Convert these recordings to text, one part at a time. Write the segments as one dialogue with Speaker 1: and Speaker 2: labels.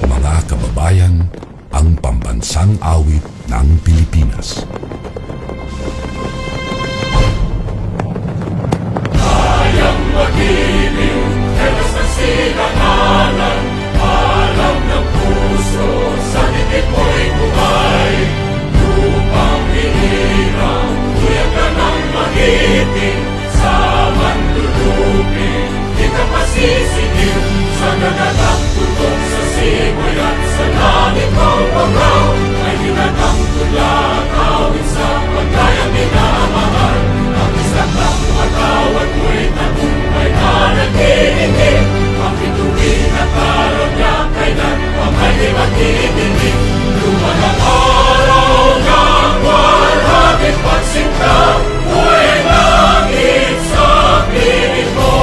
Speaker 1: Mga kababayan, ang pambansang awit ng Pilipinas.
Speaker 2: Kayang magiliw, helas ng silanganan, alam ng puso, sa dikit mo'y buhay. Lupang hinirang, tuyag ka ng magiting, sa manlulupin, di ka pasisingil, sa gagatang tutok sa simoy at sa langit mong pagaw, ay hinatang tulad, awit sa pagkayang minamahal. Ang isang lang matawad mo'y tagumpay na naghihingi, ang bituin at araw niya kailan ang ay di maghihinig. Luman ang araw ng walhagit pagsinta, buhay langit sa piling mo.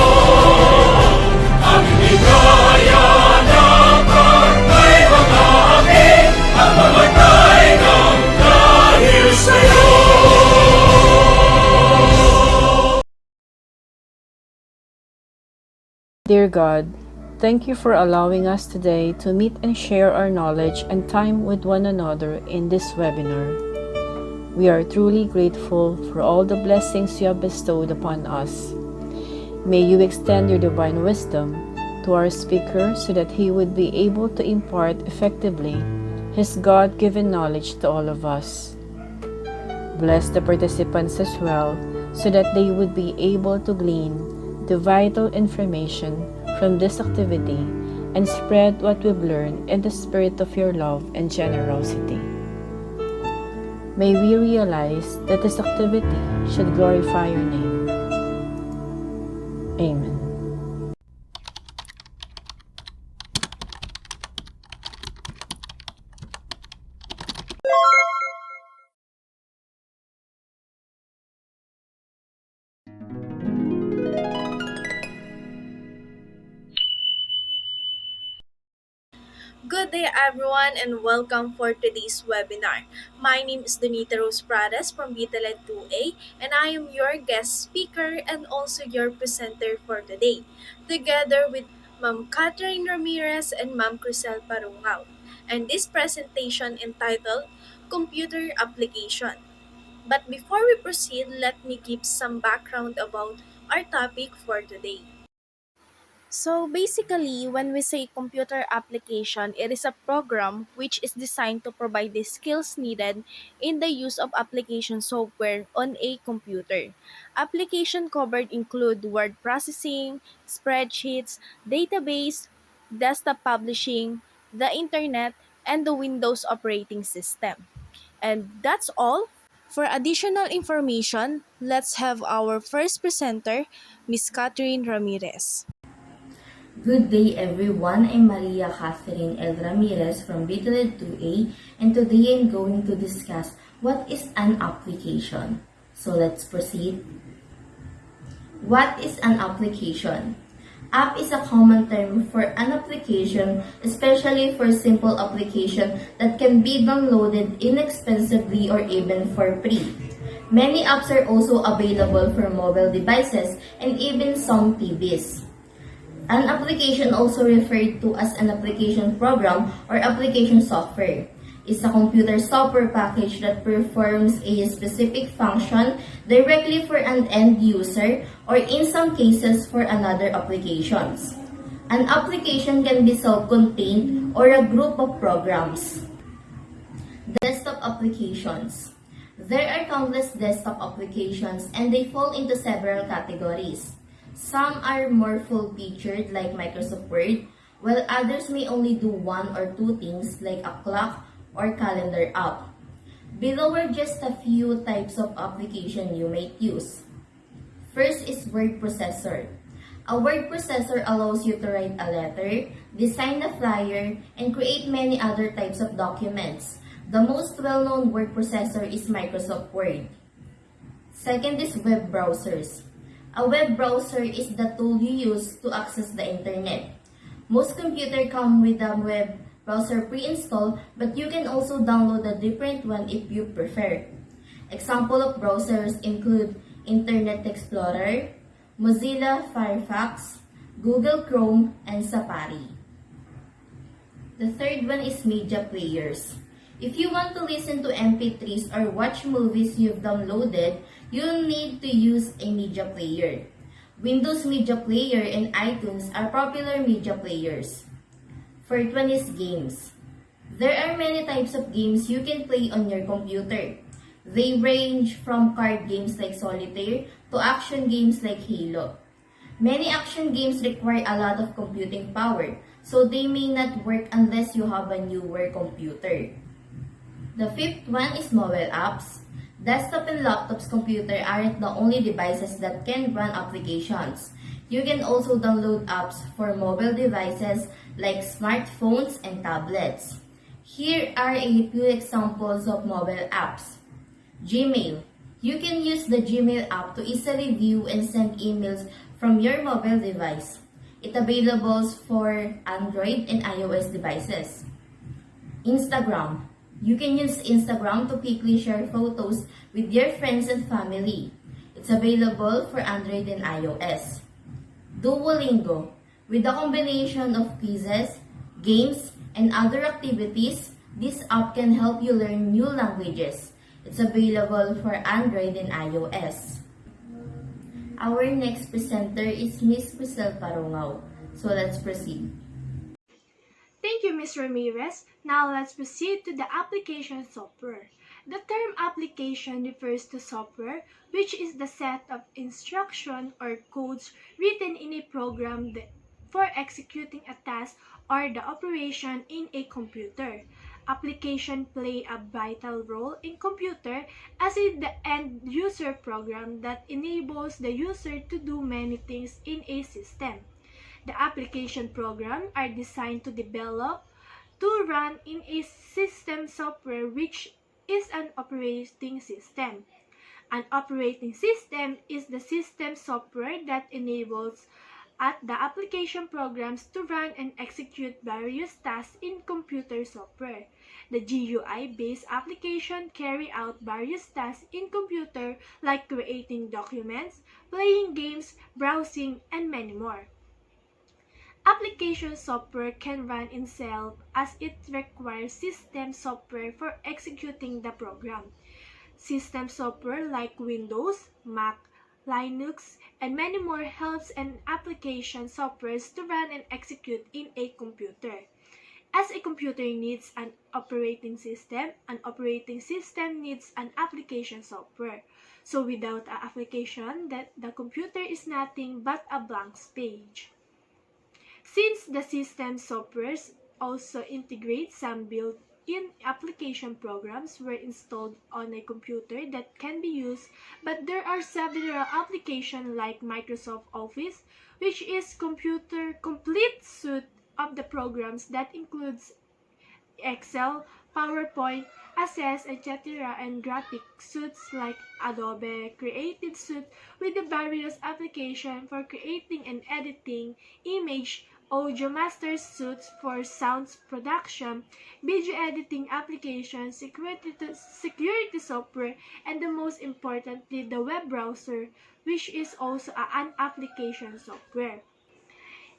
Speaker 2: Ang bigaya ng kartay mga aking, ang mamatay ng dahil sa'yo.
Speaker 3: Dear God, thank you for allowing us today to meet and share our knowledge and time with one another in this webinar. We are truly grateful for all the blessings you have bestowed upon us. May you extend your divine wisdom to our speaker so that he would be able to impart effectively his God-given knowledge to all of us. Bless the participants as well so that they would be able to glean the vital information from this activity and spread what we've learned in the spirit of your love and generosity. May we realize that this activity should glorify your name. Amen.
Speaker 4: Good day everyone and welcome for today's webinar. My name is Donita Rose Prades from BTLED 2A and I am your guest speaker and also your presenter for today, together with Ma'am Catherine Ramirez and Ma'am Crisel Parungao. And this presentation entitled Computer Application. But before we proceed, let me give some background about our topic for today. So basically, when we say computer application, it is a program which is designed to provide the skills needed in the use of application software on a computer. Application covered include word processing, spreadsheets, database, desktop publishing, the internet, and the Windows operating system. And that's all. For additional information, let's have our first presenter, Miss Catherine Ramirez.
Speaker 5: Good day everyone, I'm Maria Catherine L. Ramirez from BTLED 2A and today I'm going to discuss what is an application. So let's proceed. What is an application? App is a common term for an application, especially for simple application that can be downloaded inexpensively or even for free. Many apps are also available for mobile devices and even some TVs. An application, also referred to as an application program or application software, is a computer software package that performs a specific function directly for an end user or in some cases for another applications. An application can be self-contained or a group of programs. Desktop applications. There are countless desktop applications and they fall into several categories. Some are more full-featured like Microsoft Word, while others may only do one or two things like a clock or calendar app. Below are just a few types of application you might use. First is word processor. A word processor allows you to write a letter, design a flyer, and create many other types of documents. The most well-known word processor is Microsoft Word. Second is web browsers. A web browser is the tool you use to access the internet. Most computers come with a web browser pre-installed, but you can also download a different one if you prefer. Example of browsers include Internet Explorer, Mozilla Firefox, Google Chrome, and Safari. The third one is media players. If you want to listen to MP3s or watch movies you've downloaded, you'll need to use a media player. Windows Media Player and iTunes are popular media players. Fourth one is games. There are many types of games you can play on your computer. They range from card games like Solitaire to action games like Halo. Many action games require a lot of computing power, so they may not work unless you have a newer computer. The fifth one is mobile apps. Desktop and laptops computer aren't the only devices that can run applications. You can also download apps for mobile devices like smartphones and tablets. Here are a few examples of mobile apps. Gmail. You can use the Gmail app to easily view and send emails from your mobile device. It's available for Android and iOS devices. Instagram. You can use Instagram to quickly share photos with your friends and family. It's available for Android and iOS. Duolingo. With a combination of quizzes, games, and other activities, this app can help you learn new languages. It's available for Android and iOS. Our next presenter is Miss Priscel Parungao. So let's proceed.
Speaker 6: Thank you, Ms. Ramirez. Now let's proceed to the application software. The term application refers to software, which is the set of instructions or codes written in a program for executing a task or the operation in a computer. Applications play a vital role in computer as the end user program that enables the user to do many things in a system. The application programs are designed to develop to run in a system software which is an operating system. An operating system is the system software that enables the application programs to run and execute various tasks in computer software. The GUI-based application carry out various tasks in computer like creating documents, playing games, browsing, and many more. Application software can run itself as it requires system software for executing the program. System software like Windows, Mac, Linux, and many more helps an application softwares to run and execute in a computer. As a computer needs an operating system needs an application software. So without an application, the computer is nothing but a blank page. Since the system softwares also integrate some built-in application programs were installed on a computer that can be used, but there are several applications like Microsoft Office, which is computer complete suite of the programs that includes Excel, PowerPoint, Access, etc. and graphic suites like Adobe Creative Suite with the various applications for creating and editing image, audio master suites for sound production, video editing applications, security software, and the most importantly, the web browser, which is also an application software.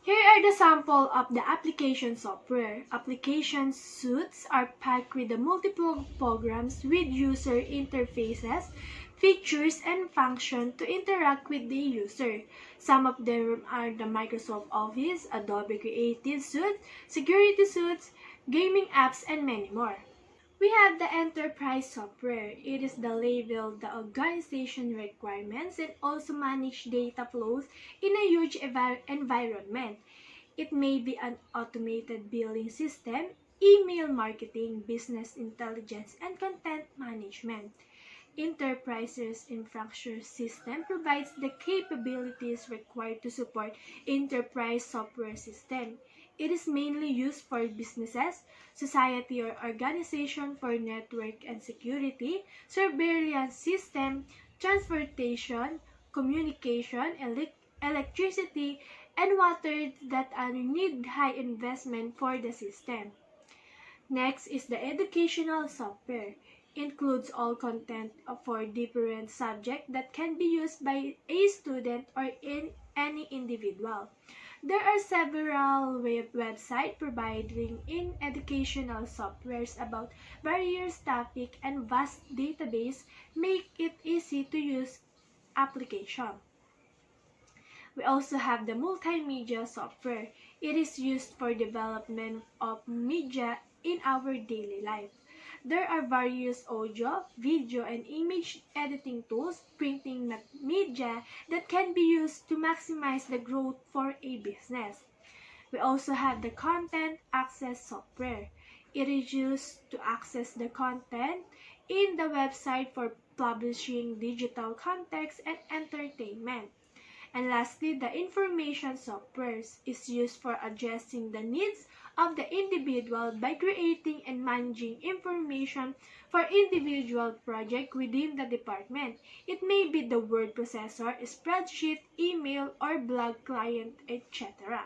Speaker 6: Here are the sample of the application software. Application suites are packed with the multiple programs with user interfaces, features, and functions to interact with the user. Some of them are the Microsoft Office, Adobe Creative Suite, Security Suites, gaming apps, and many more. We have the enterprise software. It is the label the organization requirements and also manage data flows in a huge environment. It may be an automated billing system, email marketing, business intelligence, and content management. Enterprise's infrastructure system provides the capabilities required to support enterprise software system. It is mainly used for businesses, society or organization for network and security, surveillance system, transportation, communication, electricity, and water that are need high investment for the system. Next is the educational software. Includes all content for different subjects that can be used by a student or in any individual. There are several websites providing in educational softwares about various topics and vast database make it easy to use application. We also have the multimedia software. It is used for development of media in our daily life. There are various audio, video, and image editing tools, printing media that can be used to maximize the growth for a business. We also have the content access software. It is used to access the content in the website for publishing digital content and entertainment. And lastly, the information software is used for addressing the needs of the individual by creating and managing information for individual project within the department. It may be the word processor, spreadsheet, email, or blog client, etc.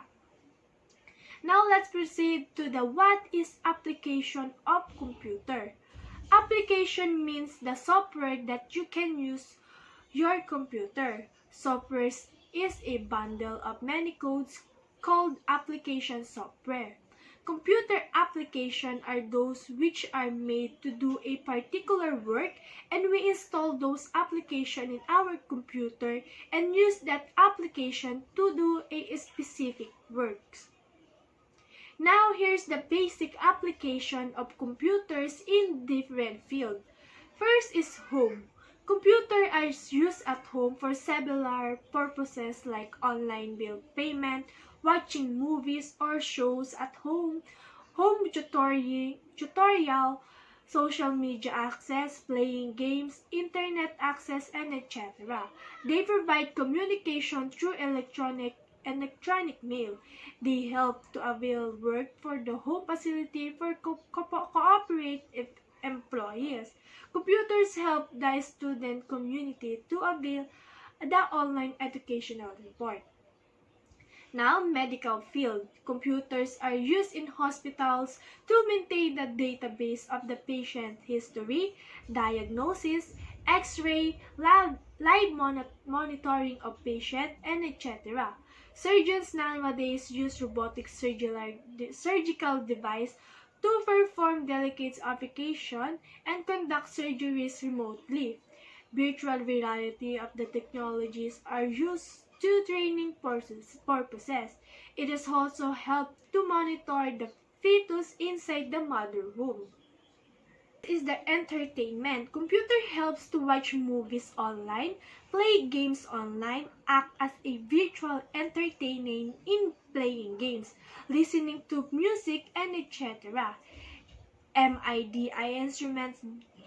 Speaker 6: Now let's proceed to the what is application of computer. Application means the software that you can use your computer. Software is a bundle of many codes called application software. Computer applications are those which are made to do a particular work, and we install those applications in our computer and use that application to do a specific works. Now here's the basic application of computers in different fields. First is home. Computers are used at home for several purposes like online bill payment, watching movies or shows at home, home tutorial, social media access, playing games, internet access, and etc. They provide communication through electronic mail. They help to avail work for the home facility for cooperate employees. Computers help the student community to avail the online educational report. Now, medical field. Computers are used in hospitals to maintain the database of the patient history, diagnosis, x-ray, live monitoring of patient, and etc. Surgeons nowadays use robotic surgical device to perform delicate operation and conduct surgeries remotely. Virtual reality of the technologies are used to training purposes. It has also helped to monitor the fetus inside the mother womb. Is the entertainment. Computer helps to watch movies online, play games online, act as a virtual entertainer in playing games, listening to music, and etc. MIDI instruments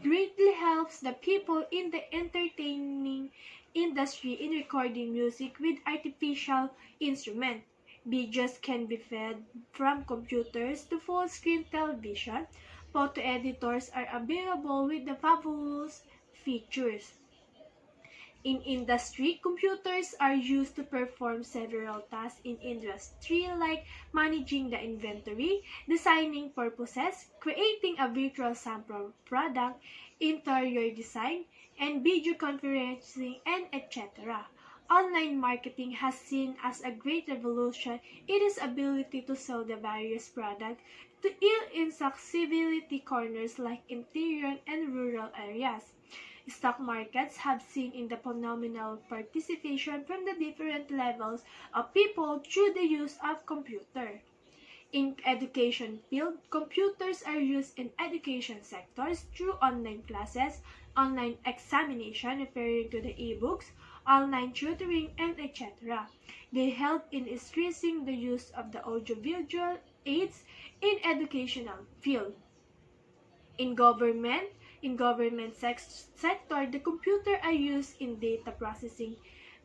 Speaker 6: greatly helps the people in the entertaining industry in recording music with artificial instruments. Videos can be fed from computers to full-screen television. Photo editors are available with the fabulous features. In industry, computers are used to perform several tasks in industry like managing the inventory, designing purposes, creating a virtual sample product, interior design, and video conferencing, and etc. Online marketing has seen as a great revolution in its ability to sell the various products to inaccessibility corners like interior and rural areas. Stock markets have seen in the phenomenal participation from the different levels of people through the use of computer. In education field, computers are used in education sectors through online classes, online examination referring to the e-books, online tutoring, and etc. They help in increasing the use of the audiovisual aids in educational field. In government, in government sector, the computer are used in data processing,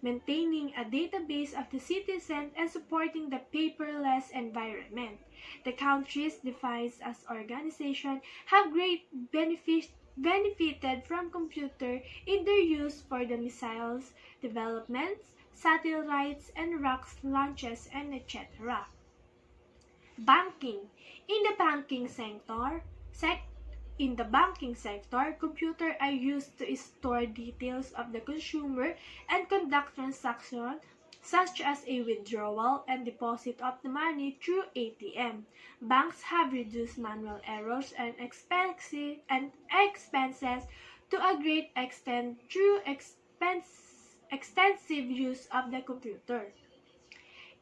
Speaker 6: maintaining a database of the citizen and supporting the paperless environment. The countries defined as organization have benefited from computer in their use for the missiles developments, satellites and rocket launches and etc. Banking. In the banking sector, sec- in the banking sector, computers are used to store details of the consumer and conduct transactions such as a withdrawal and deposit of the money through ATM. Banks have reduced manual errors and expenses to a great extent through extensive use of the computer.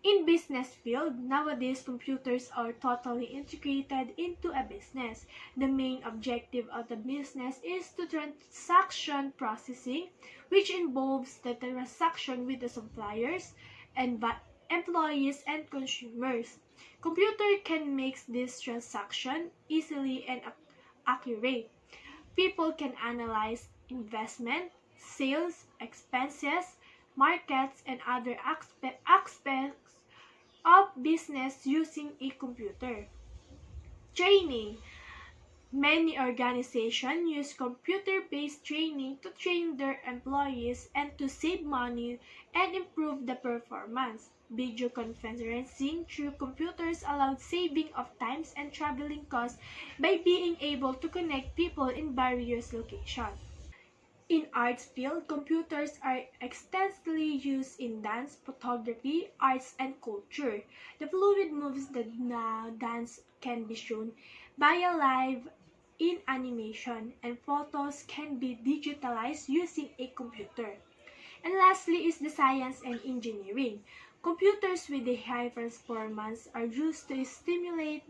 Speaker 6: In business field, nowadays computers are totally integrated into a business. The main objective of the business is to transaction processing, which involves the transaction with the suppliers and employees and consumers. Computer can make this transaction easily and accurate. People can analyze investment, sales, expenses, markets, and other aspects of business using a computer. Training. Many organizations use computer-based training to train their employees and to save money and improve the performance. Video conferencing through computers allowed saving of times and traveling costs by being able to connect people in various locations. In arts field, computers are extensively used in dance, photography, arts, and culture. The fluid moves that now dance can be shown by a live in animation, and photos can be digitalized using a computer. And lastly is the science and engineering. Computers with a high performance are used to stimulate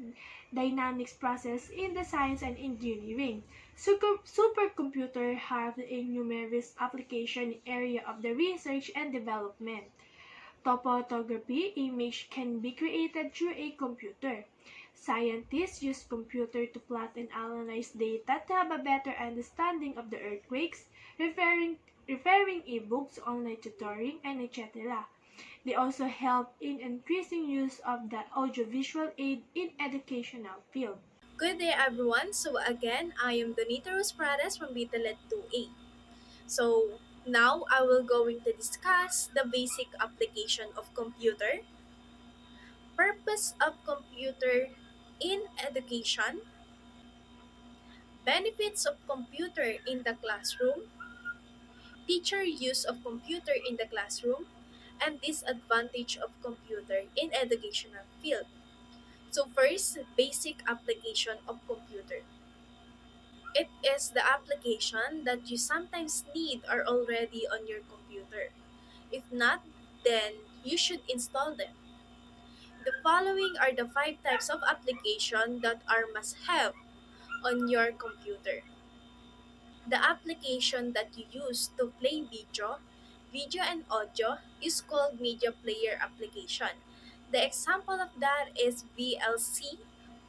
Speaker 6: dynamics process in the science and engineering. Supercomputers have a numerous application area of the research and development. Topography image can be created through a computer. Scientists use computer to plot and analyze data to have a better understanding of the earthquakes, referring ebooks, online tutoring, and etc. They also help in increasing use of the audiovisual aid in educational field.
Speaker 4: Good day, everyone. So again, I am Donita Rospradas from Bitalet 2A. So now I will going to discuss the basic application of computer, purpose of computer in education, benefits of computer in the classroom, teacher use of computer in the classroom, and disadvantage of computer in educational field. So first, basic application of computer. It is the application that you sometimes need are already on your computer. If not, then you should install them. The following are the five types of application that are must have on your computer. The application that you use to play video and audio is called media player application. The example of that is VLC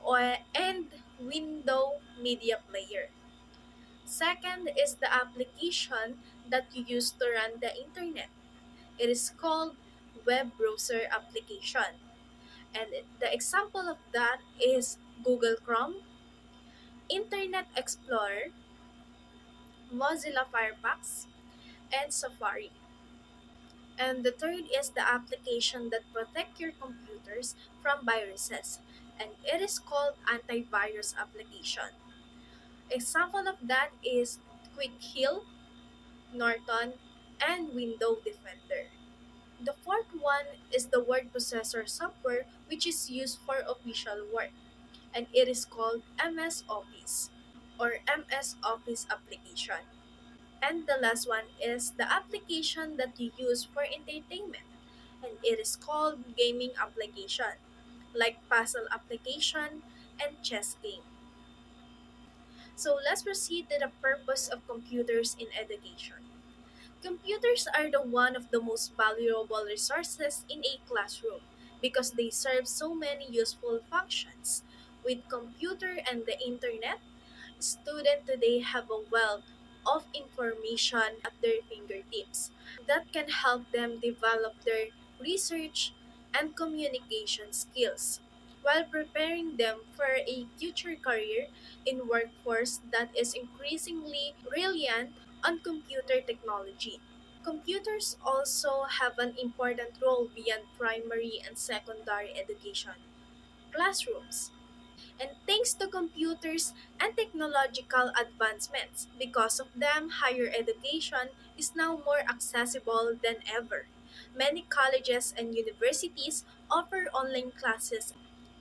Speaker 4: or and window media player. Second is the application that you use to run the internet. It is called web browser application. And the example of that is Google Chrome, Internet Explorer, Mozilla Firefox, and Safari. And the third is the application that protect your computers from viruses, and it is called antivirus application. Example of that is Quick Heal, Norton, and Window Defender. The fourth one is the word processor software, which is used for official work, and it is called MS Office or MS Office application. And the last one is the application that you use for entertainment, and it is called gaming application. like puzzle application and chess game. So let's proceed to the purpose of computers in education. Computers are the one of the most valuable resources in a classroom because they serve so many useful functions. With computer and the internet, students today have a wealth of information at their fingertips that can help them develop their research and communication skills while preparing them for a future career in workforce that is increasingly reliant on computer technology. Computers also have an important role beyond primary and secondary education classrooms. And thanks to computers and technological advancements, because of them, higher education is now more accessible than ever. Many colleges and universities offer online classes,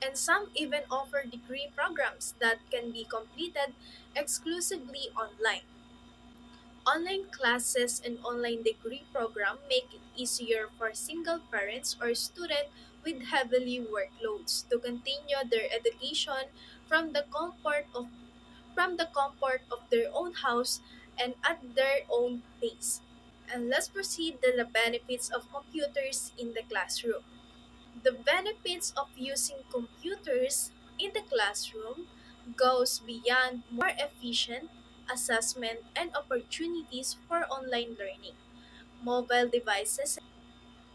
Speaker 4: and some even offer degree programs that can be completed exclusively online. Online classes and online degree program make it easier for single parents or students with heavily workloads to continue their education from the comfort of their own house and at their own pace. And let's proceed to the benefits of computers in the classroom. The benefits of using computers in the classroom goes beyond more efficient assessment and opportunities for online learning. Mobile devices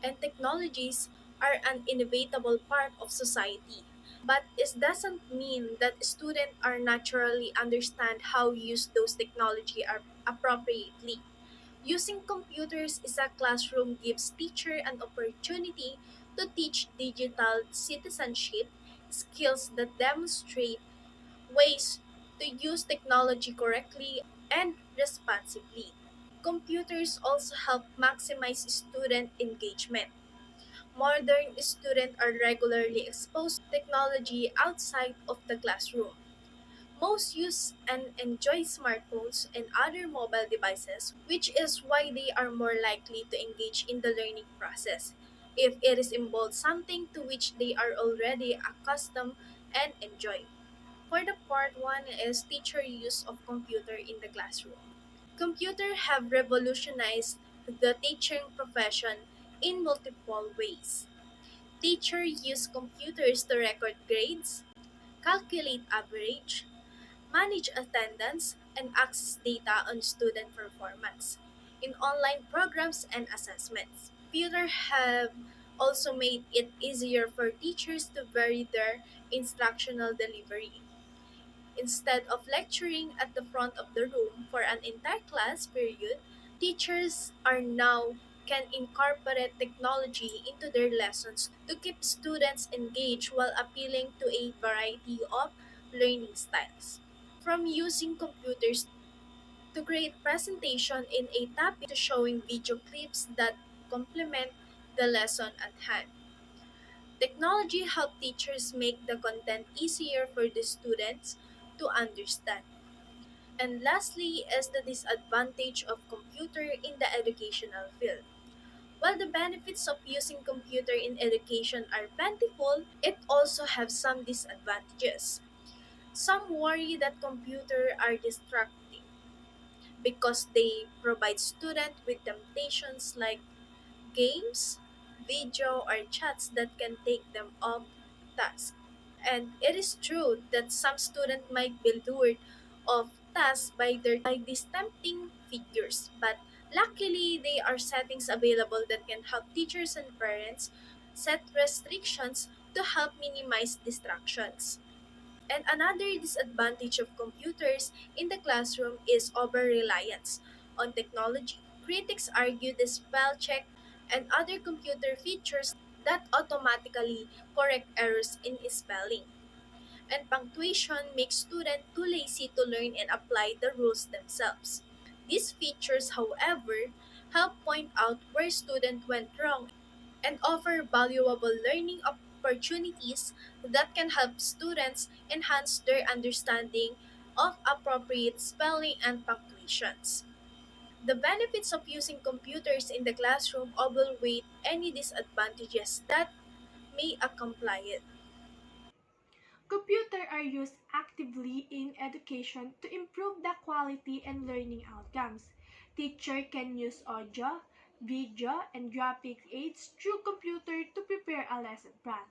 Speaker 4: and technologies are an inevitable part of society. But it doesn't mean that students are naturally understand how to use those technology appropriately. Using computers in a classroom gives teacher an opportunity to teach digital citizenship skills that demonstrate ways to use technology correctly and responsibly. Computers also help maximize student engagement. Modern students are regularly exposed to technology outside of the classroom. Most use and enjoy smartphones and other mobile devices, which is why they are more likely to engage in the learning process if it is involved something to which they are already accustomed and enjoy. For the part 1 is teacher use of computer in the classroom. Computers have revolutionized the teaching profession in multiple ways. Teachers use computers to record grades, calculate average, manage attendance, and access data on student performance in online programs and assessments. Computers have also made it easier for teachers to vary their instructional delivery. Instead of lecturing at the front of the room for an entire class period, teachers are now can incorporate technology into their lessons to keep students engaged while appealing to a variety of learning styles. From using computers to create presentation in a topic to showing video clips that complement the lesson at hand. Technology helps teachers make the content easier for the students to understand. And lastly is the disadvantage of computer in the educational field. While the benefits of using computer in education are plentiful, it also has some disadvantages. Some worry that computers are distracting because they provide students with temptations like games, video, or chats that can take them off task. And it is true that some students might be lured off task by these tempting figures, but luckily there are settings available that can help teachers and parents set restrictions to help minimize distractions. And another disadvantage of computers in the classroom is over reliance on technology. Critics argue the spell check and other computer features that automatically correct errors in spelling. And punctuation makes students too lazy to learn and apply the rules themselves. These features, however, help point out where students went wrong and offer valuable learning opportunities that can help students enhance their understanding of appropriate spelling and punctuations. The benefits of using computers in the classroom overweigh any disadvantages that may accompany it.
Speaker 6: Computers are used actively in education to improve the quality and learning outcomes. Teachers can use audio, video, and graphic aids through computer to prepare a lesson plan.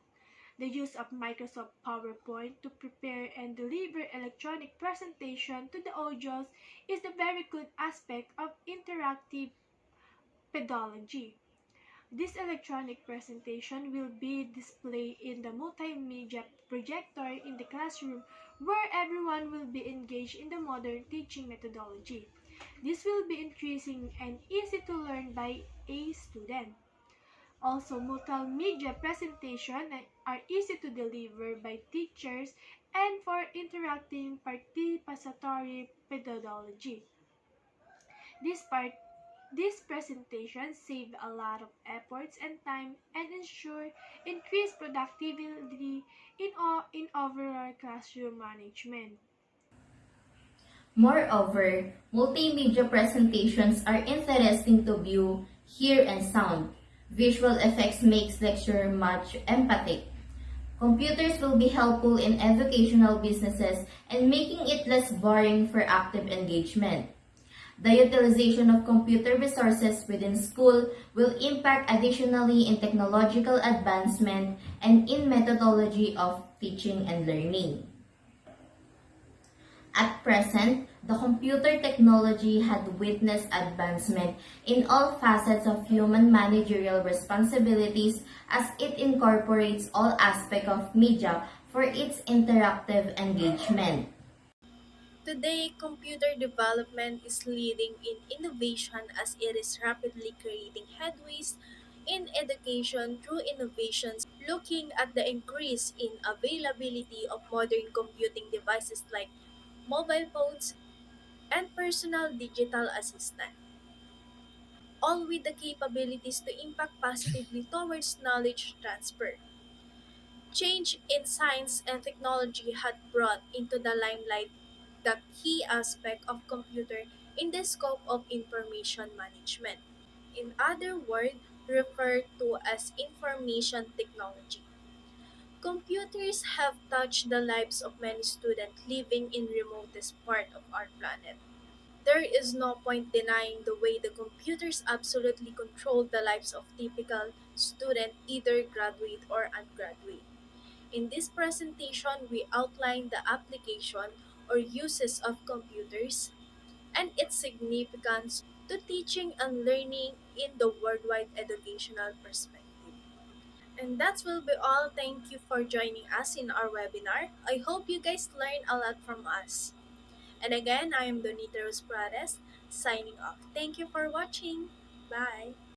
Speaker 6: The use of Microsoft PowerPoint to prepare and deliver electronic presentation to the audience is a very good aspect of interactive pedagogy. This electronic presentation will be displayed in the multimedia projector in the classroom where everyone will be engaged in the modern teaching methodology. This will be increasing and easy to learn by a student. Also, multimedia presentations are easy to deliver by teachers and for interacting participatory pedagogy. This part this presentation save a lot of efforts and time and ensure increased productivity in overall classroom management.
Speaker 5: Moreover, multimedia presentations are interesting to view, hear, and sound. Visual effects makes lecture much empathic. Computers will be helpful in educational businesses and making it less boring for active engagement. The utilization of computer resources within school will impact additionally in technological advancement and in methodology of teaching and learning. At present, the computer technology had witnessed advancement in all facets of human managerial responsibilities as it incorporates all aspects of media for its interactive engagement.
Speaker 4: Today, computer development is leading in innovation as it is rapidly creating headways in education through innovations looking at the increase in availability of modern computing devices like mobile phones and personal digital assistant, all with the capabilities to impact positively towards knowledge transfer. Change in science and technology had brought into the limelight the key aspect of computer in the scope of information management. In other words, referred to as information technology. Computers have touched the lives of many students living in remotest part of our planet. There is no point denying the way the computers absolutely control the lives of typical student, either graduate or undergraduate. In this presentation, we outline the application or uses of computers and its significance to teaching and learning in the worldwide educational perspective. And that will be all. Thank you for joining us in our webinar. I hope you guys learned a lot from us. And again, I am Donita Rose Prades, signing off. Thank you for watching. Bye.